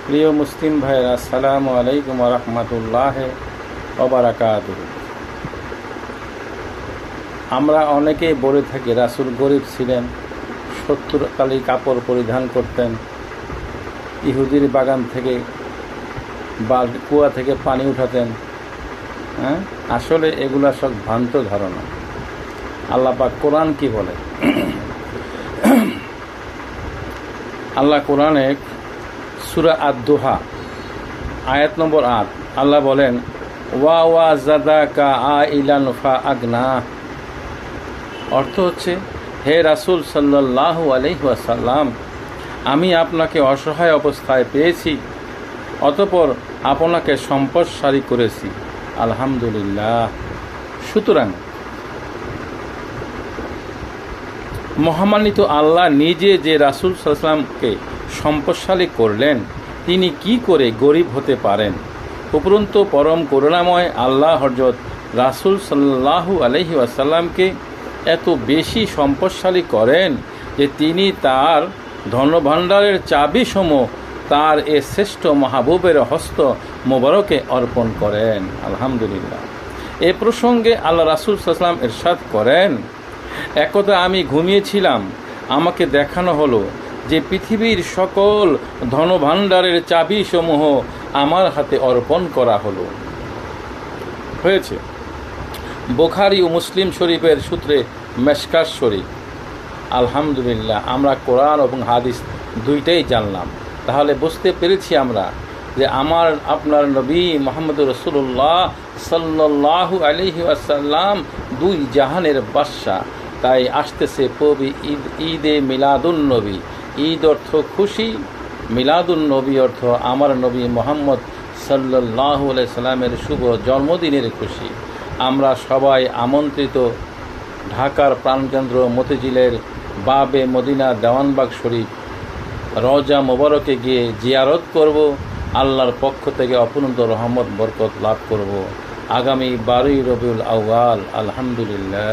প্রিয় মুসলিম ভাইয়েরা, আসসালামু আলাইকুম ওয়া রাহমাতুল্লাহি ওয়া বারাকাতুহু। আমরা অনেকেই বলে থাকি রাসূল গরিব ছিলেন, 70 কালি কাপড় পরিধান করতেন, ইহুদির বাগান থেকে বা কুয়া থেকে পানি উঠাতেন। আসলে এগুলা সব ভ্রান্ত ধারণা। আল্লাহ পাক কোরআন কি বলে? আল্লাহ কোরআনে সূরা আদ-দুহা আয়াত নম্বর 8 আল্লাহ বলেন, ওয়া জাদাকা আইলান ফা আগনা। অর্থ হচ্ছে, হে রাসূল সাল্লাল্লাহু আলাইহি ওয়াসাল্লাম, আমি আপনাকে অসহায় অবস্থায় পেয়েছি, অতঃপর আপনাকে সম্পদশালী করেছি। আলহামদুলিল্লাহ। সুতরাং মহামান্বিত আল্লাহ নিজে যে রাসূল সাল্লাল্লাহু আলাইহি ওয়াসাল্লামকে সম্পদশালী করলেন, তিনি কি করে গরিব হতে পারেন? উপরন্তু পরম করুণাময় আল্লাহ হযরত রাসূল সাল্লাল্লাহু আলাইহি ওয়াসাল্লামকে এত বেশি সম্পদশালী করেন যে তিনি তার ধনভাণ্ডারের চাবিসমূহ তার এ শ্রেষ্ঠ মাহবুবের হস্ত মোবারকে অর্পণ করেন। আলহামদুলিল্লাহ। এ প্রসঙ্গে আল্লাহ রাসূল সাল্লাল্লাহু আলাইহি ওয়াসাল্লাম ইরশাদ করেন, একদা আমি ঘুমিয়েছিলাম, আমাকে দেখানো হলো যে পৃথিবীর সকল ধনভাণ্ডারের চাবিসমূহ আমার হাতে অর্পণ করা হয়েছে। বুখারী ও মুসলিম শরীফের সূত্রে মেশকাত শরীফ। আলহামদুলিল্লাহ, আমরা কোরআন এবং হাদিস দুইটাই জানলাম। তাহলে বুঝতে পেরেছি আমরা যে আপনার নবী মুহাম্মদুর রাসূলুল্লাহ সাল্লাল্লাহু আলাইহি ওয়াসাল্লাম দুই জাহানের বাদশা। তাই আসতেছে ঈদে মিলাদুন নবী। ঈদ অর্থ খুশি, মিলাদুন নবী অর্থ আমার নবী মুহাম্মদ সাল্লাল্লাহু আলাইহি সাল্লামের শুভ জন্মদিনের খুশি। আমরা সবাই আমন্ত্রিত ঢাকার প্রাণকেন্দ্র মতিঝিলের বাবে মদিনা দেওয়ানবাগ শরীফ রওজা মোবারকে গিয়ে জিয়ারত করব, আল্লাহর পক্ষ থেকে অপূর্ণ রহমত বরকত লাভ করব আগামী 12 রবিউল আউয়াল। আলহামদুলিল্লাহ।